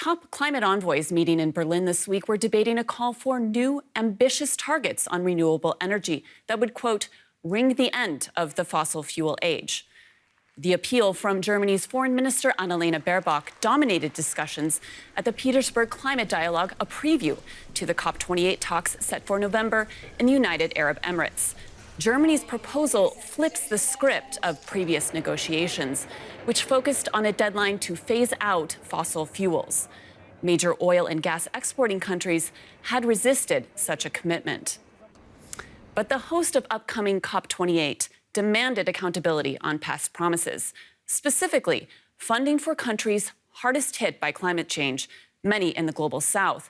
Top climate envoys meeting in Berlin this week were debating a call for new, ambitious targets on renewable energy that would, quote, ring the end of the fossil fuel age. The appeal from Germany's Foreign Minister Annalena Baerbock dominated discussions at the Petersberg Climate Dialogue, a preview to the COP28 talks set for November in the United Arab Emirates. Germany's proposal flips the script of previous negotiations, which focused on a deadline to phase out fossil fuels. Major oil and gas exporting countries had resisted such a commitment. But the host of upcoming COP28 demanded accountability on past promises, specifically funding for countries hardest hit by climate change, many in the global south.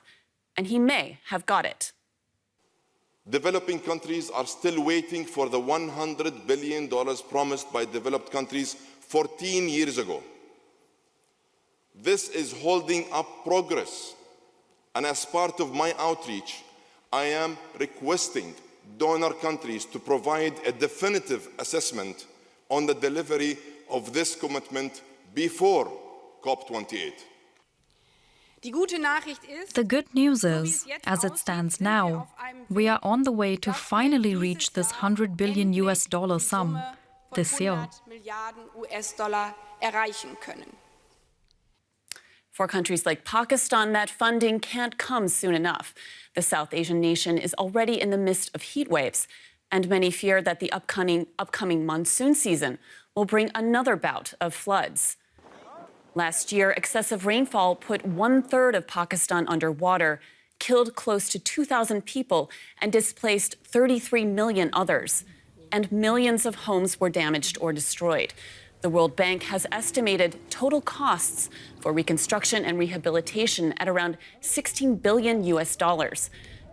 And he may have got it. Developing countries are still waiting for the $100 billion promised by developed countries 14 years ago. This is holding up progress. And as part of my outreach, I am requesting donor countries to provide a definitive assessment on the delivery of this commitment before COP28. The good news is, as it stands now, we are on the way to finally reach this $100 billion sum this year. For countries like Pakistan, that funding can't come soon enough. The South Asian nation is already in the midst of heat waves, and many fear that the upcoming monsoon season will bring another bout of floods. Last year, excessive rainfall put 1/3 of Pakistan underwater, killed close to 2,000 people, and displaced 33 million others. And millions of homes were damaged or destroyed. The World Bank has estimated total costs for reconstruction and rehabilitation at around $16 billion.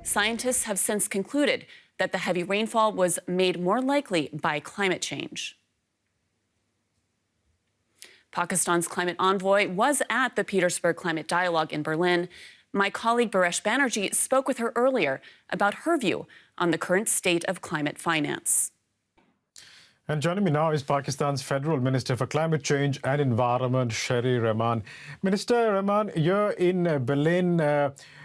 Scientists have since concluded that the heavy rainfall was made more likely by climate change. Pakistan's climate envoy was at the Petersberg Climate Dialogue in Berlin. My colleague Biresh Banerjee spoke with her earlier about her view on the current state of climate finance. And joining me now is Pakistan's Federal Minister for Climate Change and Environment, Sherry Rehman. Minister Rehman, you're in Berlin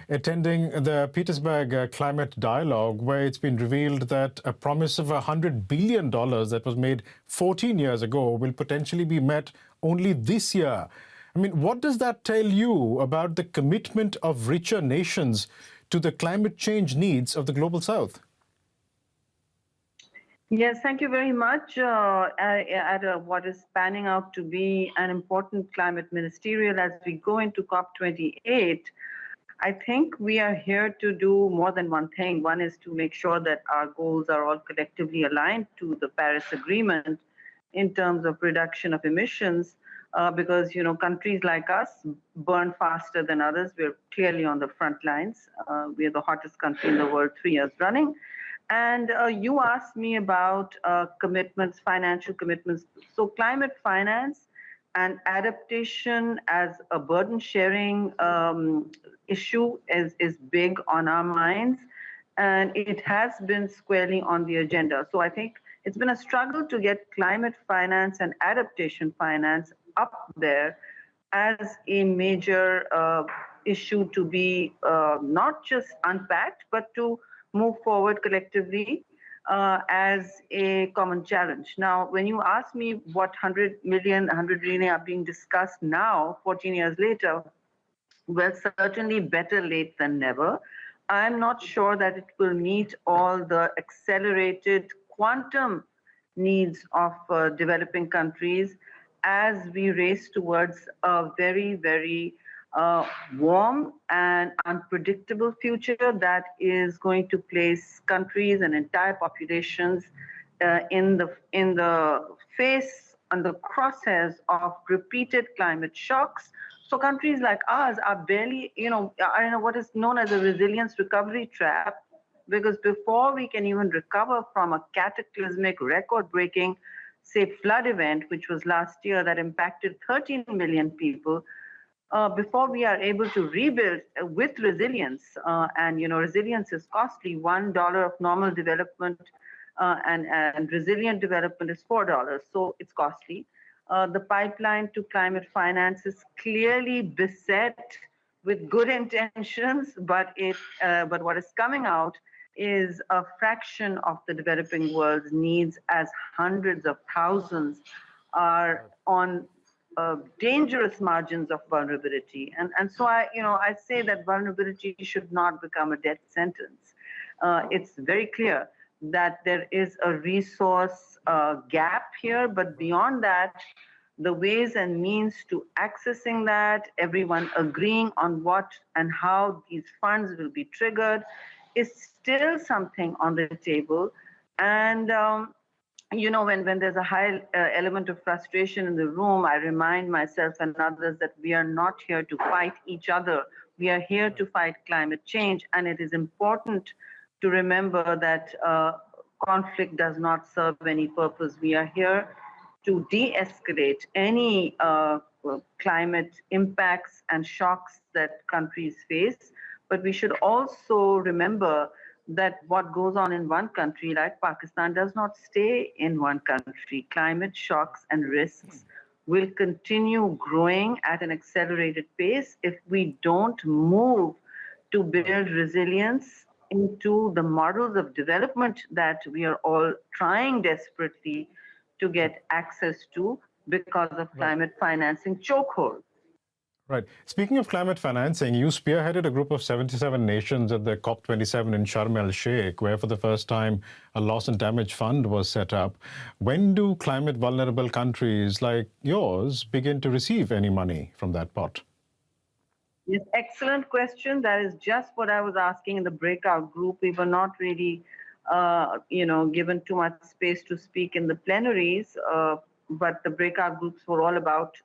attending the Petersberg Climate Dialogue, where it's been revealed that a promise of $100 billion that was made 14 years ago will potentially be met only this year. I mean, what does that tell you about the commitment of richer nations to the climate change needs of the Global South? Yes, thank you very much. At what is panning out to be an important climate ministerial as we go into COP28, I think we are here to do more than one thing. One is to make sure that our goals are all collectively aligned to the Paris Agreement in terms of reduction of emissions, because countries like us burn faster than others. We're clearly on the front lines. We are the hottest country in the world 3 years running. And you asked me about commitments, financial commitments. So climate finance and adaptation as a burden sharing issue is big on our minds. And it has been squarely on the agenda. So I think it's been a struggle to get climate finance and adaptation finance up there as a major issue to be not just unpacked, but to move forward collectively as a common challenge. Now, when you ask me what 100 million, 100 billion are being discussed now, 14 years later, well, certainly better late than never. I'm not sure that it will meet all the accelerated quantum needs of developing countries as we race towards a very, very warm and unpredictable future that is going to place countries and entire populations in the face, on the crosshairs of repeated climate shocks. So countries like ours are barely, are in what is known as a resilience recovery trap, because before we can even recover from a cataclysmic, record-breaking, say, flood event, which was last year that impacted 13 million people, before we are able to rebuild with resilience, and resilience is costly. $1 of normal development and resilient development is $4, so it's costly. The pipeline to climate finance is clearly beset with good intentions, but what is coming out is a fraction of the developing world's needs, as hundreds of thousands are on dangerous margins of vulnerability. And so I say that vulnerability should not become a death sentence. It's very clear that there is a resource gap here, but beyond that, the ways and means to accessing that, everyone agreeing on what and how these funds will be triggered, is still something on the table. And when there's a high element of frustration in the room, I remind myself and others that we are not here to fight each other. We are here to fight climate change, and it is important to remember that conflict does not serve any purpose. We are here to de-escalate any climate impacts and shocks that countries face. But we should also remember that what goes on in one country, like Pakistan, does not stay in one country. Climate shocks and risks will continue growing at an accelerated pace if we don't move to build resilience into the models of development that we are all trying desperately to get access to because of climate financing chokehold. Right. Speaking of climate financing, you spearheaded a group of 77 nations at the COP27 in Sharm el-Sheikh, where for the first time a loss and damage fund was set up. When do climate vulnerable countries like yours begin to receive any money from that pot? Yes, excellent question. That is just what I was asking in the breakout group. We were not really, given too much space to speak in the plenaries, but the breakout groups were all about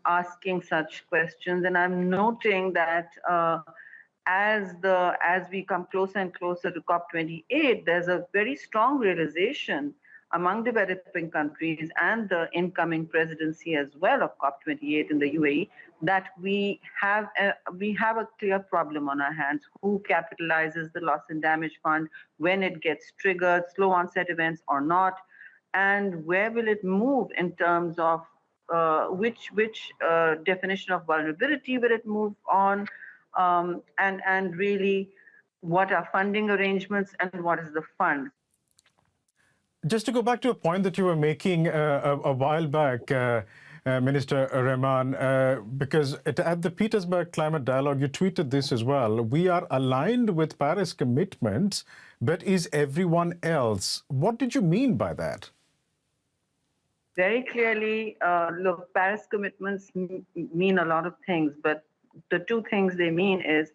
asking such questions. And I'm noting that as we come closer and closer to COP28, there's a very strong realization among developing countries and the incoming presidency as well of COP28 in the UAE that we have a clear problem on our hands. Who capitalizes the loss and damage fund, when it gets triggered, slow onset events or not, and where will it move in terms of which definition of vulnerability will it move on, and really what are funding arrangements and what is the fund. Just to go back to a point that you were making a while back, Minister Rehman, because at the Petersberg Climate Dialogue, you tweeted this as well. We are aligned with Paris commitments, but is everyone else? What did you mean by that? Very clearly, look, Paris commitments mean a lot of things, but the two things they mean is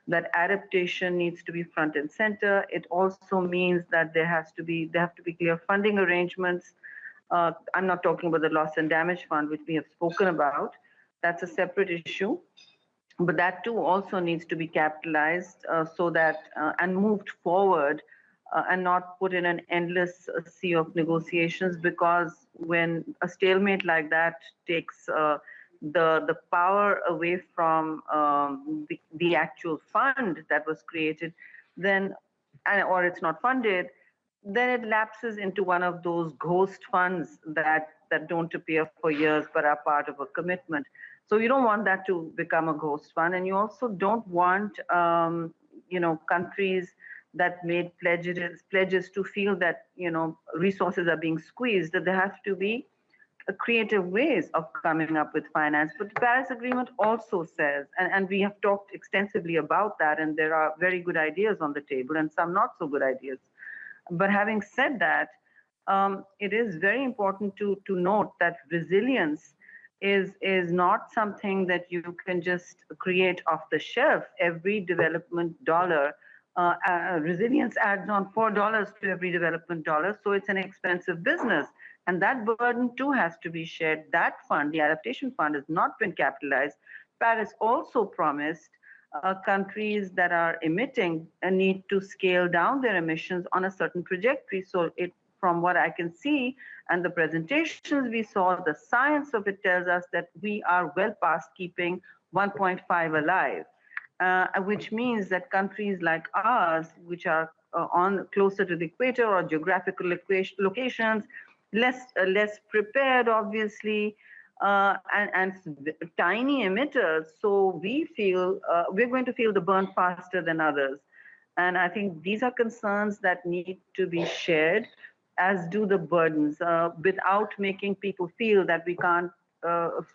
that adaptation needs to be front and center. It also means that there have to be clear funding arrangements. I'm not talking about the loss and damage fund, which we have spoken about. That's a separate issue. But that too also needs to be capitalized so that and moved forward and not put in an endless sea of negotiations, because when a stalemate like that takes the power away from the actual fund that was created, then or it's not funded, then it lapses into one of those ghost funds that don't appear for years but are part of a commitment. So you don't want that to become a ghost fund, and you also don't want countries that made pledges to feel that resources are being squeezed, that there have to be creative ways of coming up with finance. But the Paris Agreement also says, and we have talked extensively about that, and there are very good ideas on the table and some not so good ideas. But having said that, it is very important to note that resilience is not something that you can just create off the shelf. Every development dollar, resilience adds on $4 to every development dollar, so it's an expensive business. And that burden too has to be shared. That fund, the adaptation fund, has not been capitalized. Paris also promised countries that are emitting need to scale down their emissions on a certain trajectory. So from what I can see and the presentations we saw, the science of it tells us that we are well past keeping 1.5 alive, which means that countries like ours, which are closer to the equator or geographical locations, less prepared, obviously, and tiny emitters. So we feel we're going to feel the burn faster than others. And I think these are concerns that need to be shared, as do the burdens, without making people feel that we can't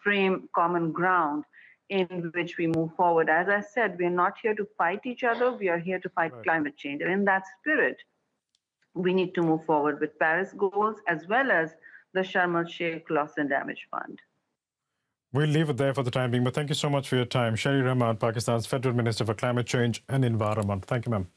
frame common ground in which we move forward. As I said, we're not here to fight each other, we are here to fight climate change. And in that spirit, we need to move forward with Paris goals as well as the Sharm el-Sheikh Loss and Damage Fund. We'll leave it there for the time being, but thank you so much for your time. Sherry Rehman, Pakistan's Federal Minister for Climate Change and Environment. Thank you, ma'am.